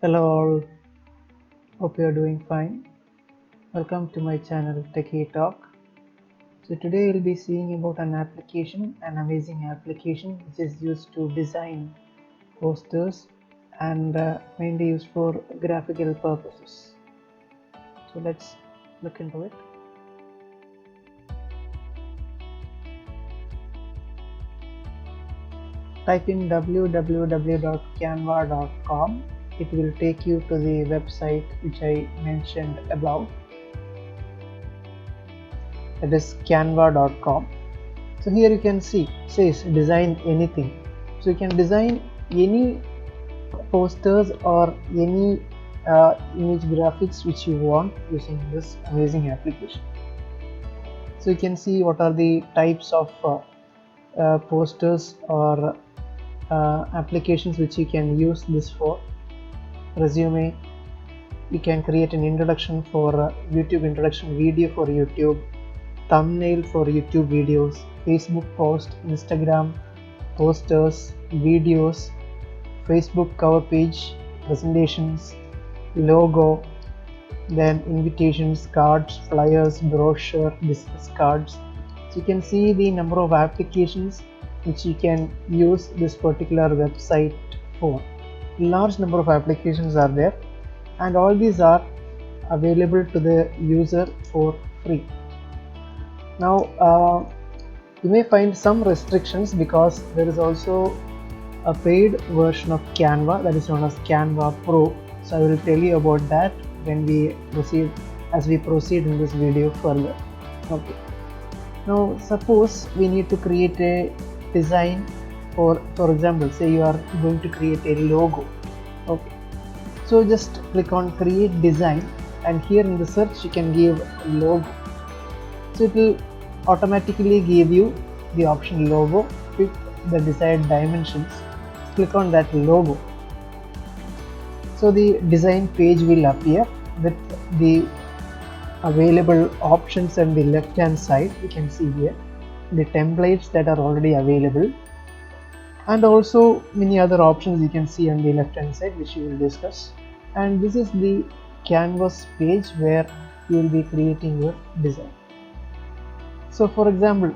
Hello all, hope you are doing fine. Welcome to my channel Techie Talk. So today we'll be seeing about an application, an amazing application which is used to design posters and mainly used for graphical purposes. So let's look into it. Type in www.canva.com. It will take you to the website which I mentioned above. That is canva.com. So here you can see says design anything. So you can design any posters or any image graphics which you want using this amazing application. So you can see what are the types of posters or applications which you can use this for. Resume, you can create an introduction for YouTube introduction video for YouTube, thumbnail for YouTube videos, Facebook post, Instagram posters, videos, Facebook cover page, presentations, logo, then invitations, cards, flyers, brochure, business cards. So you can see the number of applications which you can use this particular website for. Large number of applications are there, and all these are available to the user for free. Now you may find some restrictions because there is also a paid version of Canva that is known as Canva Pro. So I will tell you about that when we proceed in this video further. Okay. Now suppose we need to create a design for example, say you are going to create a logo. Okay. So just click on create design, and here in the search you can give logo. So it will automatically give you the option logo with the desired dimensions. Click on that logo. So the design page will appear with the available options on the left hand side. You can see here the templates that are already available, and also many other options you can see on the left hand side which we will discuss. And this is the canvas page where you will be creating your design. So for example,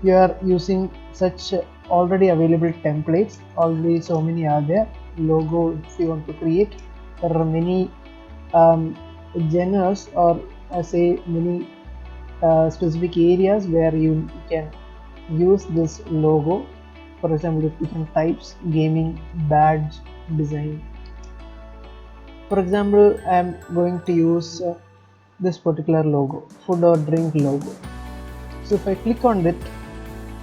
you are using such already available templates, already so many are there. Logo, if you want to create, there are many genres, or say many specific areas where you can use this logo. For example, different types: gaming, badge, design. For example, I am going to use this particular logo, food or drink logo. So if I click on it,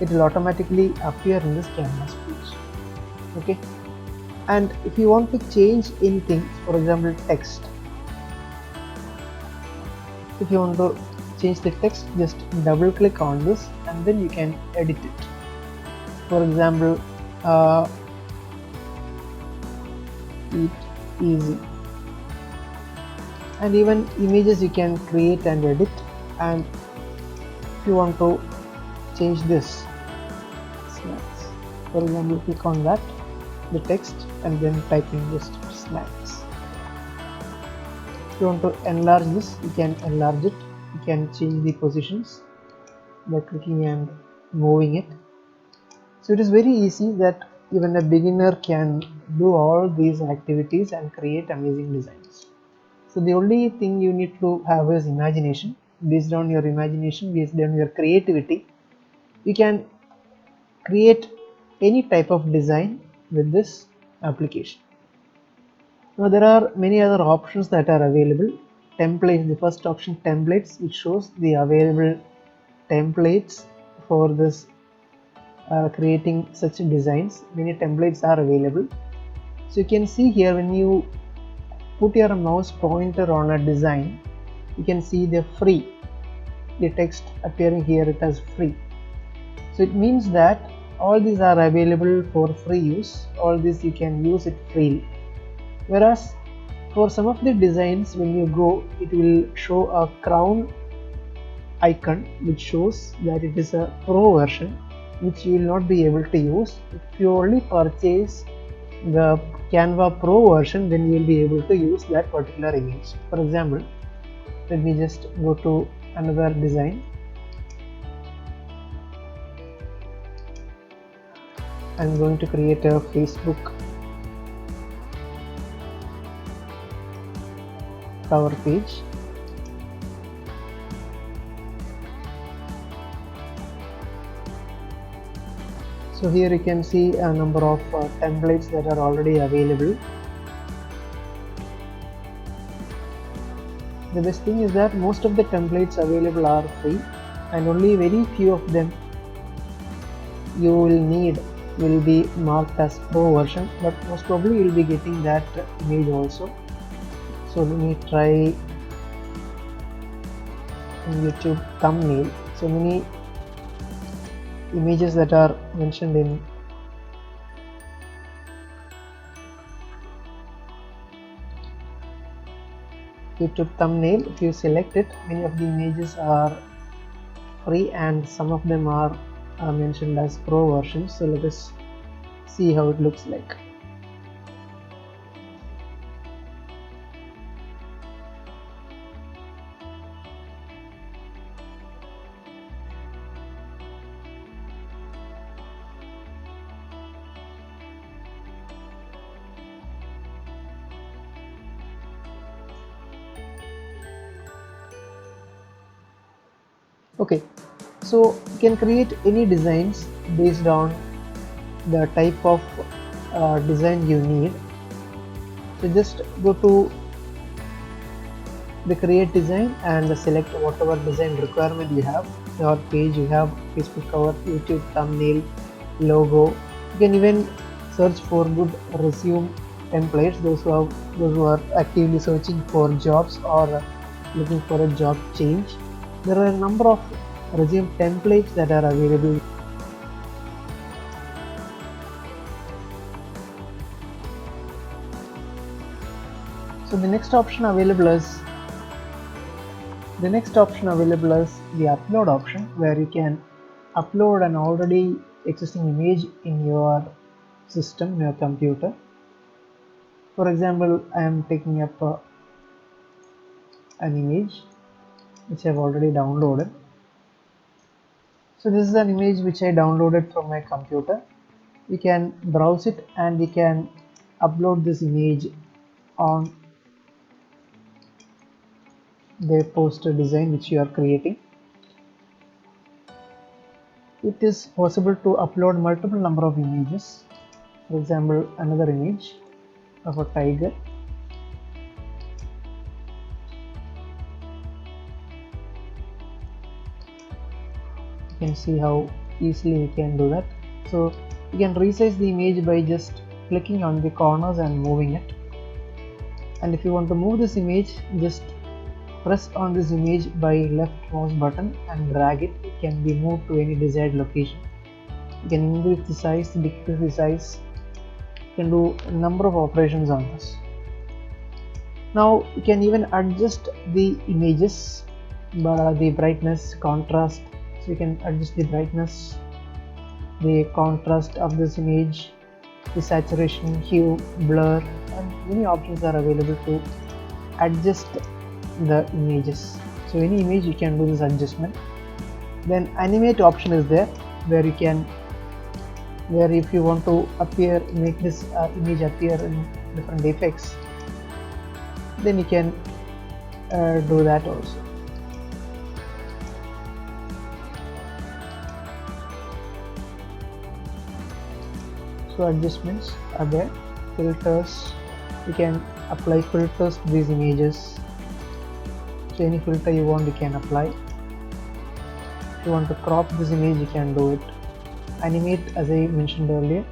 it will automatically appear in this canvas page. Okay, and if you want to change anything, for example text, if you want to change the text, just double click on this and then you can edit it. For example, eat easy. And even images you can create and edit. And if you want to change this, snacks, for example, click on that, the text, and then type in just snacks. If you want to enlarge this, you can enlarge it. You can change the positions by clicking and moving it. So it is very easy that even a beginner can do all these activities and create amazing designs. So the only thing you need to have is imagination. Based on your imagination, based on your creativity, you can create any type of design with this application. Now there are many other options that are available. Templates, the first option, templates, which shows the available templates for this creating such designs. Many templates are available. So you can see here, when you put your mouse pointer on a design, you can see the free, the text appearing here, it has free. So it means that all these are available for free use. All this you can use it freely. Whereas for some of the designs, when you go, it will show a crown icon which shows that it is a pro version, which you will not be able to use. If you only purchase the Canva Pro version, then you will be able to use that particular image. For example, let me just go to another design. I'm going to create a Facebook cover page. So here you can see a number of templates that are already available. The best thing is that most of the templates available are free, and only very few of them you will need will be marked as pro version, but most probably you will be getting that image also. So let me try YouTube thumbnail. So many images that are mentioned in YouTube thumbnail. If you select it, many of the images are free and some of them are mentioned as pro versions. So let us see how it looks like. Okay, so you can create any designs based on the type of design you need. So just go to the create design and select whatever design requirement you have. Your page, you have Facebook cover, YouTube thumbnail, logo. You can even search for good resume templates. Those who are actively searching for jobs or looking for a job change. There are a number of resume templates that are available. So the next option available is the upload option, where you can upload an already existing image in your system, in your computer. For example, I am taking up an image which I have already downloaded. So this is an image which I downloaded from my computer. You can browse it and you can upload this image on the poster design which you are creating. It is possible to upload multiple number of images. For example, another image of a tiger. You can see how easily we can do that. So you can resize the image by just clicking on the corners and moving it. And if you want to move this image, just press on this image by left mouse button and drag it. It can be moved to any desired location. You can increase the size, decrease the size. You can do a number of operations on this. Now you can even adjust the images, the brightness, contrast. So you can adjust the brightness, the contrast of this image, the saturation, hue, blur, and many options are available to adjust the images. So any image you can do this adjustment. Then animate option is there, where you can, where if you want to make this image appear in different effects, then you can do that also. So adjustments are there. Filters, you can apply filters to these images. So any filter you want, you can apply. If you want to crop this image, you can do it. Animate, as I mentioned earlier.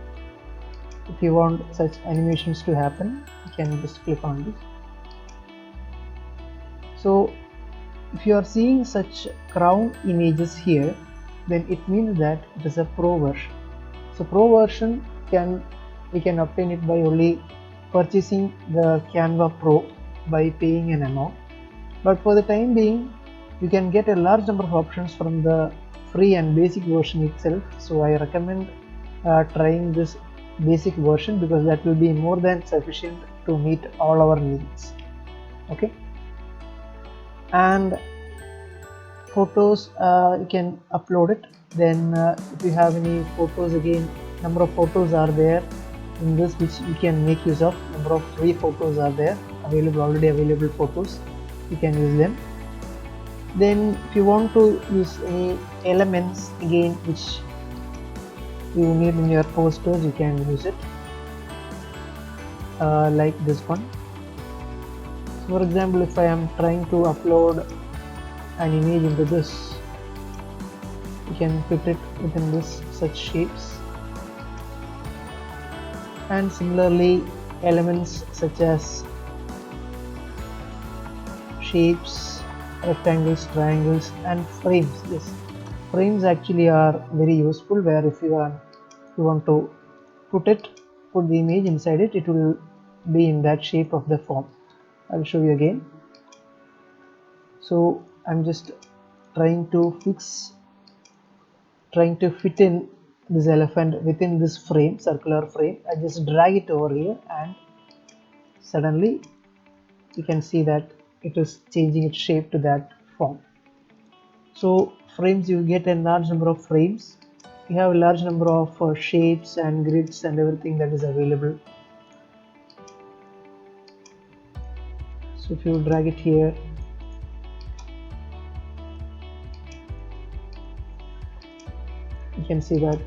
If you want such animations to happen, you can just click on this. So if you are seeing such crown images here, then it means that it is a pro version. So pro version we can obtain it by only purchasing the Canva Pro by paying an amount. But for the time being, You can get a large number of options from the free and basic version itself, so I recommend trying this basic version because that will be more than sufficient to meet all our needs. Okay, and photos, you can upload it. Then if you have any photos, again number of photos are there in this which you can make use of. Number of free photos are there available, already available photos, you can use them. Then if you want to use any elements again which you need in your posters, you can use it, like this one. So for example, if I am trying to upload an image into this, you can fit it within this such shapes. And similarly, elements such as shapes, rectangles, triangles, and frames. Yes, frames actually are very useful, where if you want to put the image inside it, it will be in that shape of the form. I'll show you again. So I'm just trying to fit in this elephant within this frame, circular frame. I just drag it over here and suddenly you can see that it is changing its shape to that form. So frames, you get a large number of frames, you have a large number of shapes and grids and everything that is available. So if you drag it here, you can see that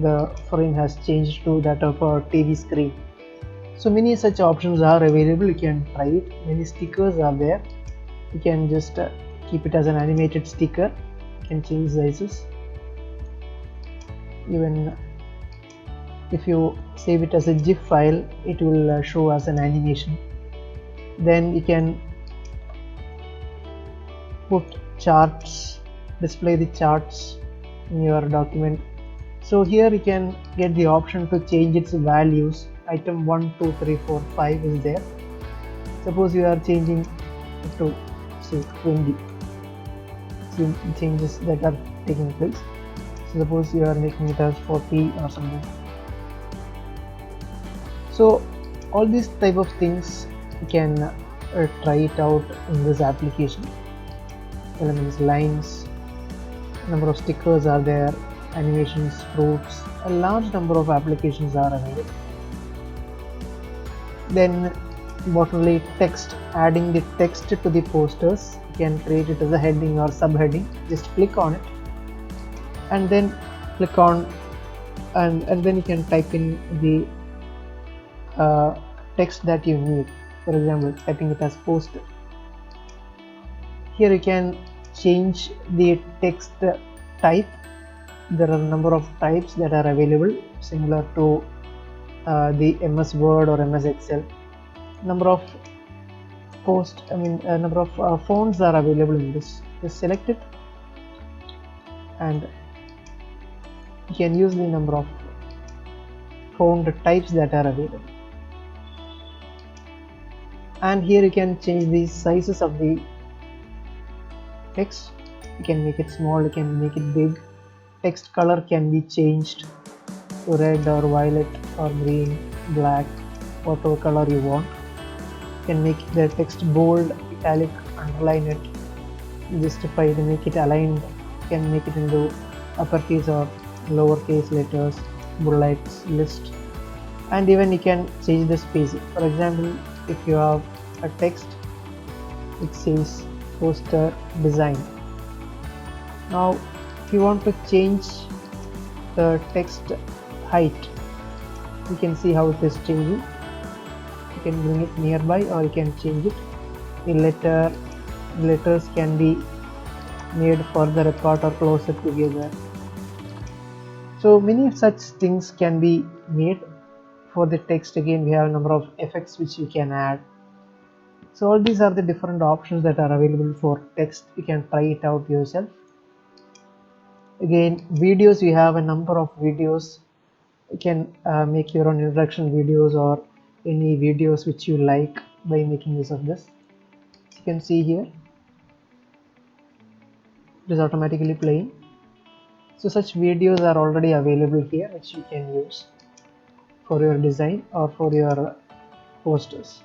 the frame has changed to that of a TV screen. So many such options are available, you can try it. Many stickers are there, you can just keep it as an animated sticker, you can change sizes. Even if you save it as a GIF file, it will show as an animation. Then you can put charts, display the charts in your document. So here you can get the option to change its values. Item 1, 2, 3, 4, 5 is there. Suppose you are changing it to say 20, so changes that are taking place. So suppose you are making it as 40 or something. So all these type of things you can try it out in this application. Elements, lines, number of stickers are there, animations, fruits, a large number of applications are available. Then importantly, text, adding the text to the posters, you can create it as a heading or subheading. Just click on it and then click on and then you can type in the text that you need. For example, typing it as poster. Here you can change the text type. There are a number of types that are available, similar to the MS Word or MS Excel. Number of number of fonts are available in this. Just select it and you can use the number of font types that are available. And here you can change the sizes of the text. You can make it small, you can make it big. Text color can be changed to red or violet or green, black, whatever color you want. You can make the text bold, italic, underline it, justify it, make it aligned. You can make it into uppercase or lowercase letters, bullets, list, and even you can change the spacing. For example, if you have a text which says poster design, now if you want to change the text height, you can see how it is changing. You can bring it nearby or you can change it. The letters can be made further apart or closer together. So many such things can be made. For the text, again we have a number of effects which you can add. So all these are the different options that are available for text. You can try it out yourself. Again, videos, we have a number of videos. You can make your own introduction videos or any videos which you like by making use of this. You can see here it is automatically playing. So such videos are already available here which you can use for your design or for your posters.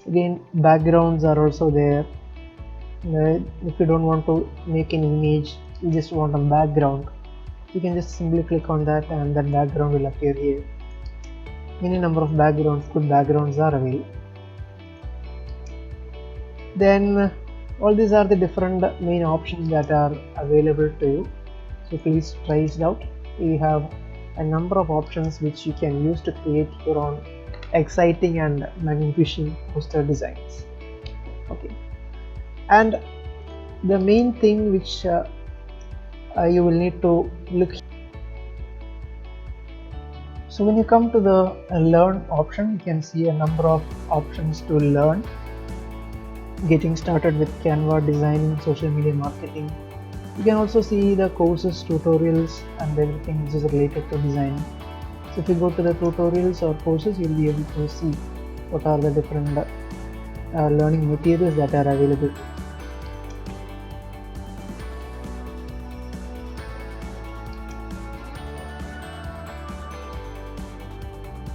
Again, backgrounds are also there. If you don't want to make an image, you just want a background, you can just simply click on that and that background will appear here. Any number of backgrounds, good backgrounds are available. Then all these are the different main options that are available to you, so please try it out. We have a number of options which you can use to create your own exciting and magnificent poster designs. Okay, and the main thing which you will need to look. So when you come to the learn option, you can see a number of options to learn. Getting started with Canva designing, social media marketing. You can also see the courses, tutorials and everything which is related to designing. So if you go to the tutorials or courses, you'll be able to see what are the different learning materials that are available.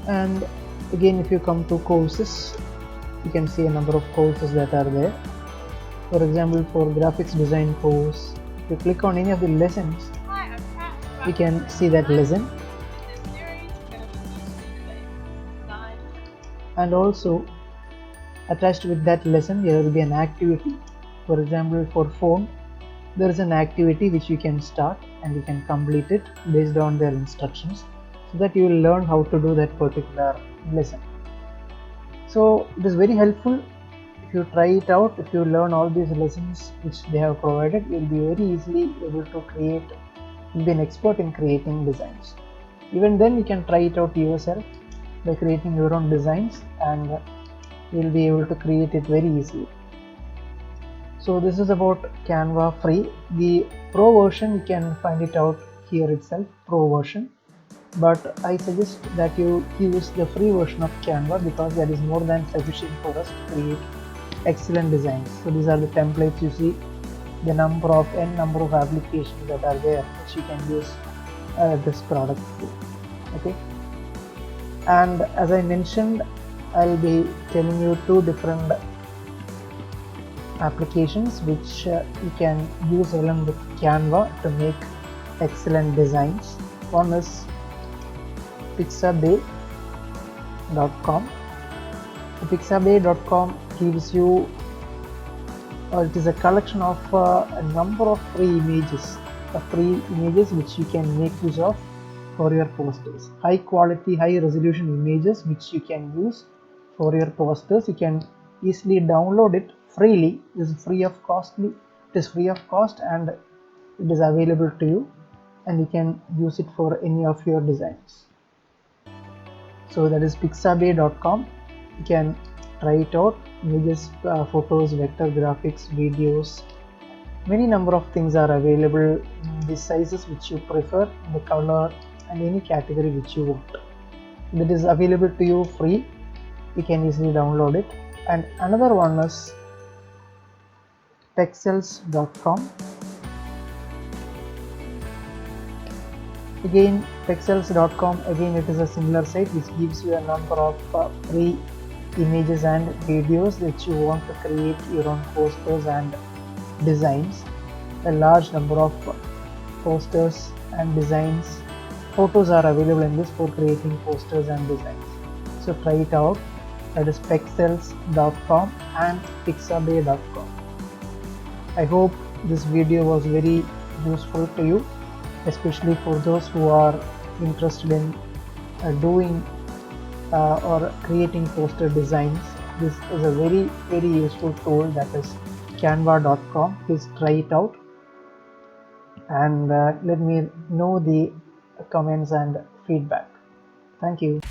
And again, if you come to courses, you can see a number of courses that are there. For example, for graphics design course, if you click on any of the lessons, you can see that lesson. And also attached with that lesson, there will be an activity. For example, for phone, there is an activity which you can start and you can complete it based on their instructions, so that you will learn how to do that particular lesson. So it is very helpful. If you try it out, if you learn all these lessons which they have provided, you will be very easily able to create, you'll be an expert in creating designs. Even then you can try it out yourself by creating your own designs, and you'll be able to create it very easily. So this is about Canva free. The pro version, you can find it out here itself, pro version. But I suggest that you use the free version of Canva, because that is more than sufficient for us to create excellent designs. So these are the templates you see, the number of applications that are there which you can use this product for. Okay, and as I mentioned, I'll be telling you two different applications which you can use along with Canva to make excellent designs. One is Pixabay.com. Pixabay.com gives you, it is a collection of a number of free images which you can make use of for your posters. High quality, high resolution images which you can use for your posters. You can easily download it freely. It is free of cost. It is free of cost and it is available to you, and you can use it for any of your designs. So that is Pixabay.com. You can try it out. Images, photos, vector graphics, videos, many number of things are available in the sizes which you prefer, the color and any category which you want. That is available to you free. You can easily download it. And another one is Pexels.com. Again, Pexels.com, again it is a similar site which gives you a number of free images and videos that you want to create your own posters and designs. A large number of posters and designs, photos are available in this for creating posters and designs. So try it out. That is Pexels.com and Pixabay.com. I hope this video was very useful to you, especially for those who are interested in doing or creating poster designs. This is a very useful tool, that is Canva.com. Please try it out and let me know the comments and feedback. Thank you.